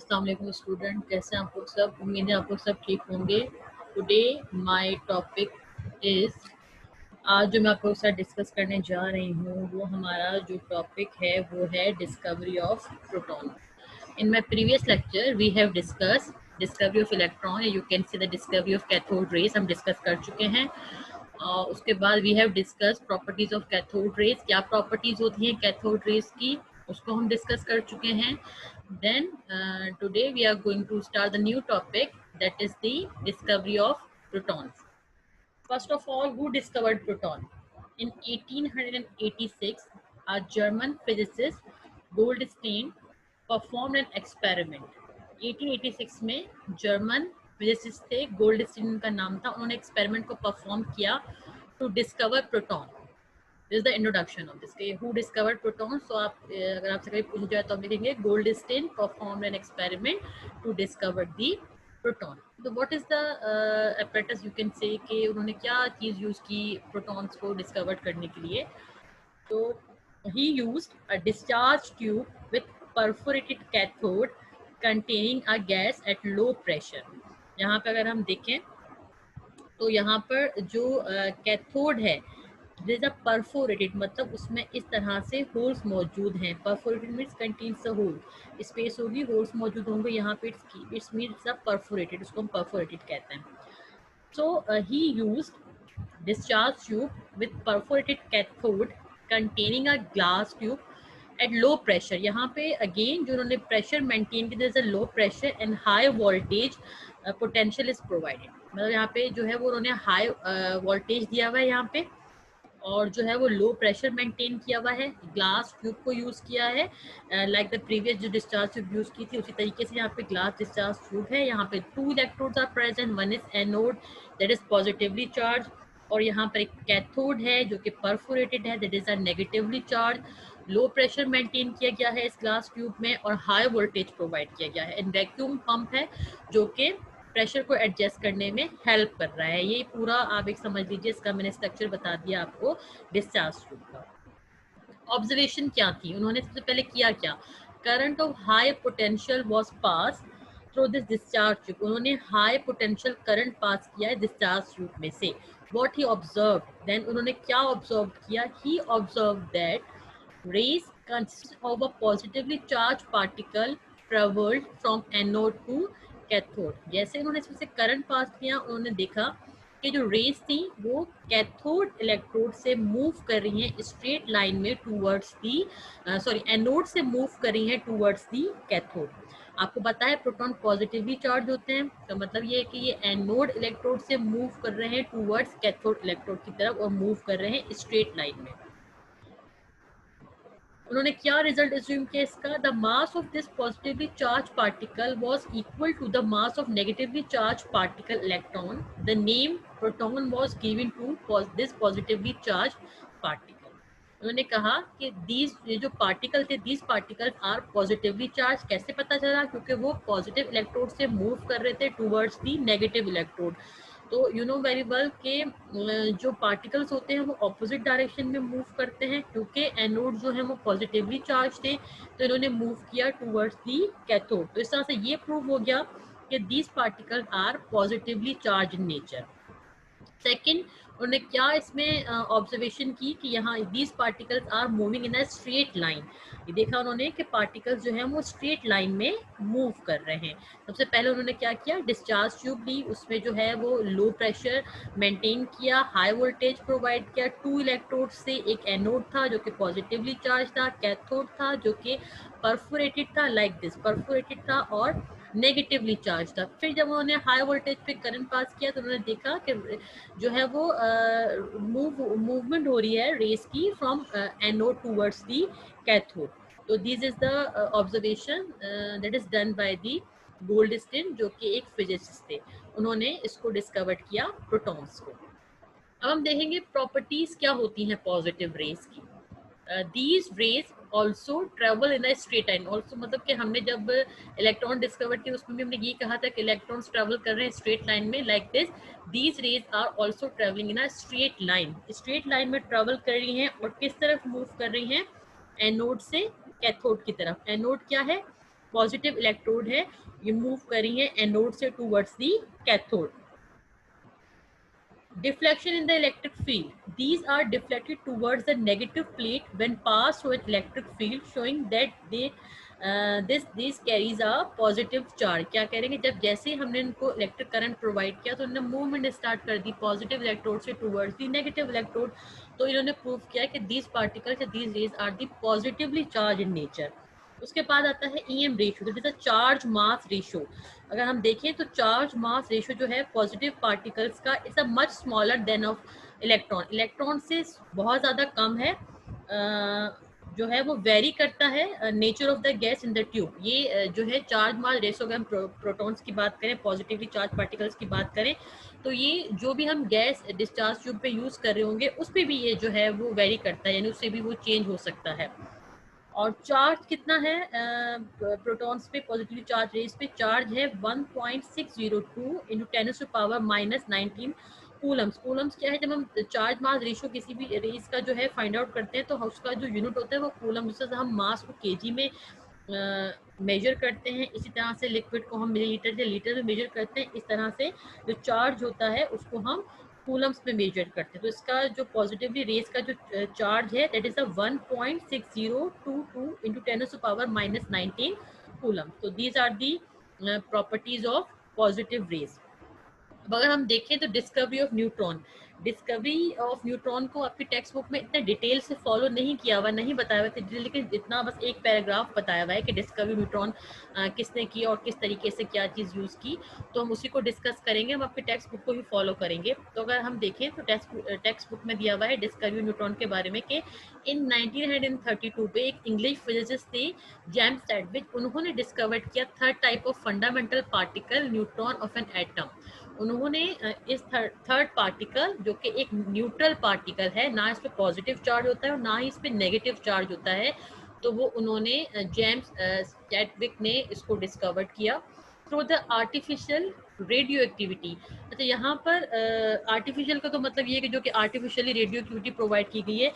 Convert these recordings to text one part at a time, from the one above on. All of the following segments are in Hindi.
अस्सलाम वालेकुम स्टूडेंट, कैसे हैं आप लोग सब। उम्मीद है आप लोग सब ठीक होंगे। टुडे माय टॉपिक इज, आज जो मैं आप लोग के साथ डिस्कस करने जा रही हूँ वो हमारा जो टॉपिक है वो है discovery of proton. In my previous lecture we have discuss discovery of electron, you can see the discovery of cathode rays, हम डिस्कस कर चुके हैं। उसके बाद we have discuss properties of cathode rays, क्या प्रॉपर्टीज होती हैं कैथोड रेज की, उसको हम डिस्कस कर चुके हैं। Then today we are going to start the new topic, that is the discovery of protons. First of all, who discovered proton? In 1886, a German physicist Goldstein performed an experiment. 1886 में जर्मन फिजिसिस्ट थे, गोल्डस्टीन का नाम था, उन्होंने एक्सपेरिमेंट को परफॉर्म किया to discover proton. This is the introduction of this, who discovered proton. सो आप अगर आपसे कभी पूछ जाए तो आप लिखेंगे Goldstein performed an experiment to discover the proton. तो what is the apparatus, you can say कि उन्होंने क्या चीज़ यूज़ की प्रोटॉन्स को डिस्कवर करने के लिए। तो he used a discharge tube with perforated cathode containing a gas at low pressure। यहाँ पे अगर हम देखें तो यहाँ पर जो कैथोड है दिस इज अ परफोरेटेड, मतलब उसमें इस तरह से होल्स मौजूद हैं। Perforated means contains a hole, space होगी, होल्स मौजूद होंगे यहाँ पे, इट्स मीन्स अ परफोरेटेड, उसको हम परफोरेटेड कहते हैं। So he used discharge tube with perforated cathode containing a glass tube at low pressure। यहाँ पे अगेन जो उन्होंने प्रेशर मेंटेन किया, there's a low pressure and high voltage potential is provided। मतलब यहाँ पे जो है वो उन्होंने हाई वोल्टेज दिया हुआ है यहाँ पे, और जो है वो लो प्रेशर मेंटेन किया हुआ है, ग्लास ट्यूब को यूज़ किया है। लाइक द प्रीवियस जो डिस्चार्ज ट्यूब यूज़ की थी उसी तरीके से यहाँ पे ग्लास डिस्चार्ज ट्यूब है। यहाँ पे 2 electrodes are present, one is anode that is positively charge, और यहाँ पर एक कैथोड है जो कि परफोरेटेड है that is a negatively charge. Low pressure maintain किया गया है इस ग्लास ट्यूब में और हाई वोल्टेज प्रोवाइड किया गया है। एंड वैक्यूम पंप है जो कि प्रेशर को एडजस्ट करने में हेल्प कर रहा है। ये पूरा आप एक समझ लीजिए, इसका मैंने स्ट्रक्चर बता दिया आपको डिस्चार्ज ट्यूब का। ऑब्जर्वेशन क्या थी, उन्होंने सबसे पहले किया क्या, current of high potential was pass through this discharge tube. उन्होंने हाई पोटेंशियल करंट पास किया है डिस्चार्ज ट्यूब में से। व्हाट ही ऑब्जर्व, देन उन्होंने क्या ऑब्जर्व किया, he observe that rays consist of a positively charged particle traveled from anode to cathode। जैसे उन्होंने इसमें से करंट पास किया, उन्होंने देखा कि जो रेस थी वो कैथोड इलेक्ट्रोड से मूव कर रही हैं स्ट्रेट लाइन में टूवर्ड्स दी, एनोड से मूव कर रही हैं टूवर्ड्स दी कैथोड। आपको पता है प्रोटॉन पॉजिटिवली चार्ज होते हैं, तो मतलब ये है कि ये एनोड इलेक्ट्रोड से मूव कर रहे हैं टूवर्ड्स कैथोड इलेक्ट्रोड की तरफ और मूव कर रहे हैं स्ट्रेट लाइन में। उन्होंने क्या रिजल्ट एज्यूम किया इसका, the mass of this positively charge particle was equal to the mass of negatively charge particle electron. The name proton was given to this positively charge particle. उन्होंने कहा कि दीज ये जो पार्टिकल थे, these particles are positively charge. कैसे पता चला, क्योंकि वो पॉजिटिव इलेक्ट्रोड से मूव कर रहे थे टूवर्ड्स दी नेगेटिव इलेक्ट्रोड। तो यू नो वेरी वेल के जो पार्टिकल्स होते हैं वो ऑपोजिट डायरेक्शन में मूव करते हैं, क्योंकि एनोड जो है वो पॉजिटिवली चार्ज थे, तो इन्होंने मूव किया टूवर्ड्स दी कैथोड। तो इस तरह से ये प्रूव हो गया कि these particle are positively charge in nature. Second, उन्होंने क्या इसमें ऑब्जर्वेशन की कि यहाँ these particles are moving in a straight line. ये देखा उन्होंने कि पार्टिकल्स जो हैं वो स्ट्रेट लाइन में मूव कर रहे हैं। सबसे पहले उन्होंने क्या किया, डिस्चार्ज ट्यूब ली, उसमें जो है वो लो प्रेशर मेंटेन किया, हाई वोल्टेज प्रोवाइड किया। 2 इलेक्ट्रोड से एक एनोड था जो कि पॉजिटिवली चार्ज था, कैथोड था जो कि परफोरेटेड था, लाइक दिस परफोरेटेड था और नेगेटिवली चार्ज था। फिर जब उन्होंने हाई वोल्टेज पे करंट पास किया तो उन्होंने देखा कि जो है वो मूवमेंट हो रही है रेस की from anode towards the cathode. तो this is the observation that is done by the Goldstein, जो कि एक फिजिसिस्ट थे, उन्होंने इसको डिस्कवर किया प्रोटॉन्स को। अब हम देखेंगे प्रॉपर्टीज क्या होती हैं पॉजिटिव रेस की। these rays also travel in a straight line। also मतलब कि हमने जब इलेक्ट्रॉन डिस्कवर किया उसमें भी हमने ये कहा था कि इलेक्ट्रॉन्स ट्रेवल कर रहे हैं स्ट्रेट लाइन में, like this these rays are also traveling in a straight line। Straight line में ट्रेवल कर रही हैं और किस तरफ मूव कर रही हैं, एनोड से कैथोड की तरफ। एनोड क्या है, पॉजिटिव इलेक्ट्रोड है, ये मूव कर रही है एनोड से towards the cathode. Deflection in the electric field. These are deflected towards the negative plate when passed through an electric field, showing that this carries a positive charge. क्या करेंगे, जब जैसे ही हमने इनको इलेक्ट्रिक करंट प्रोवाइड किया तो इन्होंने मूवमेंट स्टार्ट कर दी पॉजिटिव इलेक्ट्रोड से टूवर्ड्स दी नेगेटिव इलेक्ट्रोड. तो इन्होंने प्रूव किया कि these particles these rays are the positively charge in nature. उसके बाद आता है EM ratio, that is a charge mass ratio. अगर हम देखें तो चार्ज मास रेशियो जो है पॉजिटिव पार्टिकल्स का is a much smaller than of electron. Electron से बहुत ज़्यादा कम है, जो है वो वेरी करता है nature of the gas in the tube. ये जो है चार्ज मास रेशियो, अगर हम प्रोटॉन्स की बात करें, पॉजिटिवली चार्ज पार्टिकल्स की बात करें, तो ये जो भी हम गैस डिस्चार्ज ट्यूब पे यूज़ कर रहे होंगे उस पर भी ये जो है वो वेरी करता है, यानी उससे भी वो चेंज हो सकता है. और चार्ज कितना है प्रोटॉन्स पे, पॉजिटिवली चार्ज रेस पे चार्ज है 1.602 इंटू 10⁻⁻19 कूलम्स. कूलम्स क्या है, जब हम चार्ज मास रेशियो किसी भी रेस का जो है फाइंड आउट करते हैं तो उसका जो यूनिट होता है वो कूलम, जिससे हम मास को केजी में मेजर करते हैं. इसी तरह से लिक्विड को हम मिलीलीटर या लीटर में मेजर करते हैं. इस तरह से जो चार्ज होता है उसको हम कूलम्स में मेजर करते हैं. तो इसका जो पॉजिटिवली रेस का जो चार्ज है that is a 1.6022 into 10⁻⁻19 coulomb. तो these are the properties of positive rays. अब अगर हम देखें तो discovery of neutron. Discovery of neutron को आपकी टेक्स्ट बुक में इतने डिटेल से फॉलो नहीं किया हुआ, नहीं बताया हुआ था, लेकिन इतना बस एक पैराग्राफ बताया हुआ है कि डिस्कवरी न्यूट्रॉन किसने की और किस तरीके से क्या चीज़ यूज़ की. तो हम उसी को डिस्कस करेंगे, हम आपकी टेक्स्ट बुक को भी फॉलो करेंगे. तो अगर हम देखें तो टेक्स्ट बुक में दिया हुआ है डिस्कवरी न्यूट्रॉन के बारे में कि इन 1932 पे एक इंग्लिश फिजिसिस्ट थे जेम्स चैडविक, उन्होंने डिस्कवर किया third type of fundamental particle neutron of an atom. उन्होंने इस थर्ड पार्टिकल जो कि एक न्यूट्रल पार्टिकल है, ना इस पे पॉजिटिव चार्ज होता है और ना ही इस पे नेगेटिव चार्ज होता है, तो वो उन्होंने जेम्स चैडविक ने इसको डिस्कवर किया through the artificial radio activity. अच्छा, यहाँ पर आर्टिफिशियल का तो मतलब ये है कि जो कि आर्टिफिशियली रेडियो एक्टिविटी प्रोवाइड की गई है.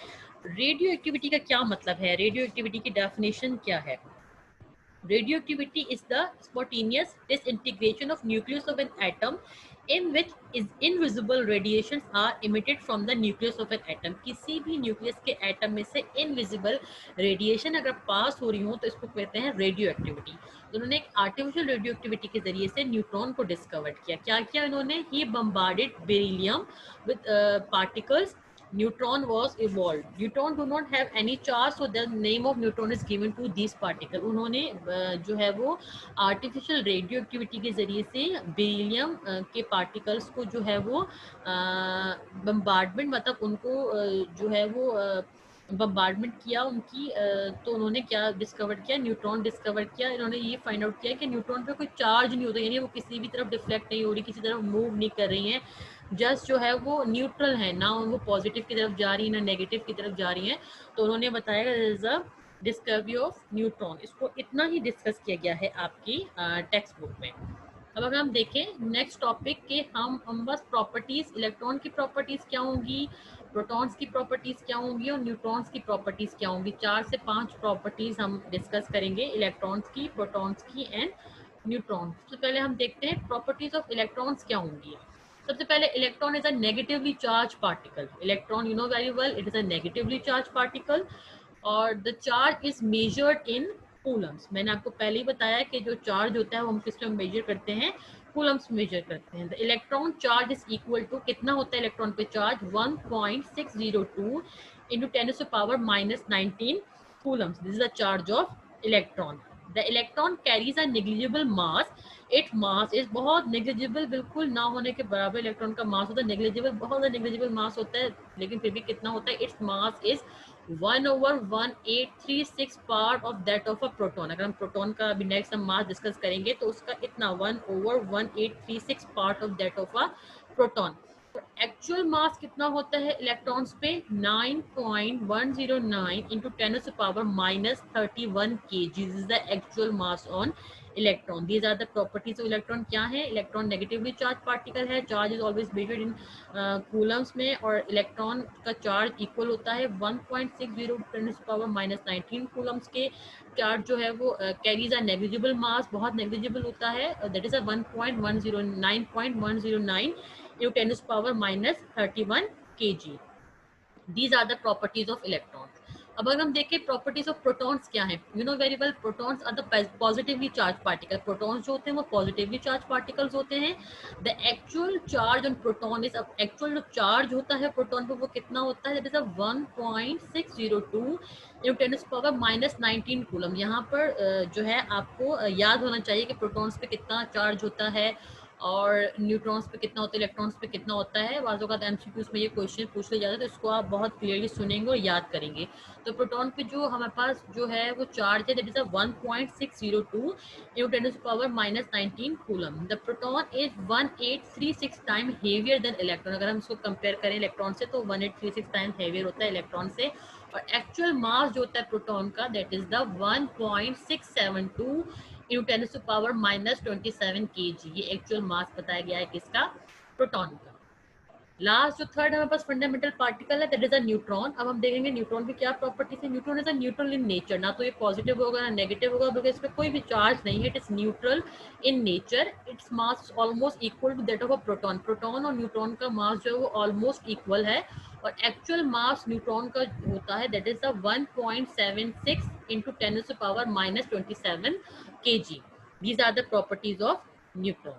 रेडियो एक्टिविटी का क्या मतलब है, रेडियो एक्टिविटी की डेफिनेशन क्या है? Radioactivity is the spontaneous disintegration of nucleus of an atom in which is invisible radiations are emitted from the nucleus of an atom. किसी भी न्यूक्लियस के एटम में से इनविजिबल रेडिएशन अगर पास हो रही हो तो इसको कहते हैं रेडियो एक्टिविटी. तो उन्होंने एक आर्टिफिशियल रेडियो एक्टिविटी के जरिए से न्यूट्रॉन को डिस्कवर किया. क्या किया इन्होंने? He bombarded beryllium with particles. Neutron was evolved. Neutron do not have any charge, so the name of neutron is given to these particle. उन्होंने जो है वो आर्टिफिशियल रेडियो एक्टिविटी के जरिए से बेरिलियम के पार्टिकल्स को जो है वो बम्बार्डमेंट, मतलब उनको जो है वो बम्बार्डमेंट किया उनकी. तो उन्होंने क्या डिस्कवर किया? न्यूट्रॉन डिस्कवर किया. इन्होंने ये फाइंड आउट किया कि न्यूट्रॉन पे कोई चार्ज नहीं होता, यानी वो किसी भी तरफ डिफ्लेक्ट नहीं हो रही, किसी तरफ मूव नहीं कर रही हैं, जस्ट जो है वो न्यूट्रल है, ना वो पॉजिटिव की तरफ जा रही है ना नेगेटिव की तरफ जा रही है. तो उन्होंने बताया is a discovery of neutron. इसको इतना ही डिस्कस किया गया है आपकी टेक्स्ट बुक में. अब अगर हम देखें नेक्स्ट टॉपिक के, हम बस प्रॉपर्टीज, इलेक्ट्रॉन की प्रॉपर्टीज क्या होंगी, प्रोटॉन्स की प्रॉपर्टीज क्या होंगी और न्यूट्रॉन्स की प्रॉपर्टीज क्या होंगी. 4 से 5 प्रॉपर्टीज हम डिस्कस करेंगे इलेक्ट्रॉन्स की, प्रोटॉन्स की एंड न्यूट्रॉन. सबसे पहले हम देखते हैं प्रॉपर्टीज ऑफ इलेक्ट्रॉन्स क्या होंगी. सबसे पहले electron is a negatively charge particle. Electron you know very well it is a negatively charge particle और the charge is measured in coulombs. मैंने आपको पहले ही बताया कि जो चार्ज होता है वो हम किस में मेजर करते हैं, कूलम्स मेजर करते हैं. The electron charge is equal to, कितना होता है इलेक्ट्रॉन पे charge? 1.602 into 10⁻⁻19 coulombs. This is the charge of electron. The electron carries a negligible mass. It mass is बहुत नेग्लिजिबल, बिल्कुल ना होने के बराबर इलेक्ट्रॉन का मास होता है. नेग्लिजिबल, बहुत ज़्यादा नेग्लिजिबल मास होता है, लेकिन फिर भी कितना होता है? Its mass is 1/1836 part of that of a proton. अगर हम प्रोटॉन का अभी नेक्स्ट हम मास डिस्कस करेंगे तो उसका इतना 1/1836 part of that of a proton. Actual mass कितना होता है इलेक्ट्रॉन्स पे? 9.109 into 10⁻⁻31 kg is the actual mass on electron. These are the properties of electron. क्या है? इलेक्ट्रॉन नेगेटिवली चार्ज पार्टिकल है, charge is always measured in coulombs में, और इलेक्ट्रॉन का चार्ज इक्वल होता है 1.60 10⁻⁹ कूलम्स के। चार्ज जो है वो कैरीज अ नेग्लिजिबल मास, बहुत नेग्लिजिबल होता है, that is a 1.109 into 10⁻31 kg। These are the properties of electron. अब अगर हम देखें प्रॉपर्टीज ऑफ प्रोटॉन्स क्या है, you know very well, protons are the positively charge particle. Protons जो होते हैं वो पॉजिटिवली चार्ज पार्टिकल्स होते हैं। The actual charge on proton is, अब एक्चुअल जो चार्ज होता है प्रोटॉन पर वो कितना होता है, दैट इज अ 1.602 × 10⁻⁹ कूलम। यहाँ पर जो है आपको याद होना चाहिए कि प्रोटॉन्स पे कितना चार्ज होता है और न्यूट्रॉन्स पे कितना होता है, इलेक्ट्रॉन्स पे कितना होता है। बाज़ों का एमसीक्यूज में ये क्वेश्चन पूछ लिया जाता है, तो इसको आप बहुत क्लियरली सुनेंगे और याद करेंगे। तो प्रोटॉन पे जो हमारे पास जो है वो चार्ज है, that is a 1.602 × 10⁻⁹ coulomb. The proton is 1836 time heavier than electron. अगर हम इसको कंपेयर करें इलेक्ट्रॉन से तो 1836 टाइम हेवियर होता है इलेक्ट्रॉन से। और एक्चुअल मास जो होता है प्रोटॉन का, दैट इज द 1.672 × 10⁻⁻27 kg। ये एक्चुअल मास बताया गया है किसका? प्रोटॉन का। लास्ट जो थर्ड हमारे पास फंडामेंटल पार्टिकल है, दैट इज अ न्यूट्रॉन। अब हम देखेंगे न्यूट्रॉन की क्या प्रॉपर्टीज है। Neutron is a neutral in nature, ना तो ये पॉजिटिव होगा ना नेगेटिव होगा, बिकॉज इस पर कोई भी चार्ज नहीं है। It is neutral in nature. Its mass almost equal to that of a proton. Proton और न्यूट्रॉन का मास जो है वो ऑलमोस्ट इक्वल है, और एक्चुअल मास न्यूट्रॉन का होता है, that is the 1.76 × 10⁻⁻27 kg। These are the properties of neutron.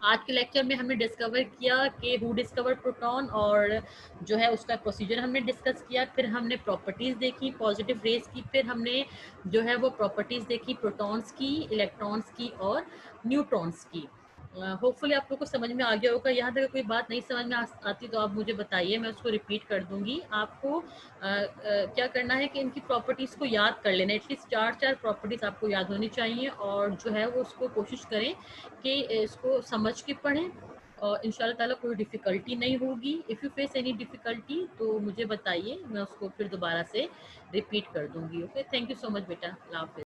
आज के लेक्चर में हमने डिस्कवर किया कि हु डिस्कवर प्रोटॉन, और जो है उसका प्रोसीजर हमने डिस्कस किया। फिर हमने प्रॉपर्टीज़ देखी पॉजिटिव रेज की, फिर हमने जो है वो प्रॉपर्टीज़ देखी प्रोटॉन्स की, इलेक्ट्रॉन्स की और न्यूट्रॉन्स की। होपफुली आप लोग को समझ में आ गया होगा। यहाँ तक कोई बात नहीं समझ में आती तो आप मुझे बताइए, मैं उसको रिपीट कर दूंगी। आपको क्या करना है कि इनकी प्रॉपर्टीज़ को याद कर लेना। एटलीस्ट चार प्रॉपर्टीज़ आपको याद होनी चाहिए, और जो है वो उसको कोशिश करें कि इसको समझ के पढ़ें, और इंशाल्लाह ताला कोई डिफ़िकल्टी नहीं होगी। If you face any difficulty तो मुझे बताइए, मैं उसको फिर दोबारा से रिपीट कर दूंगी। Okay, thank you so much बेटा। अल्लाह हाफ़िज़।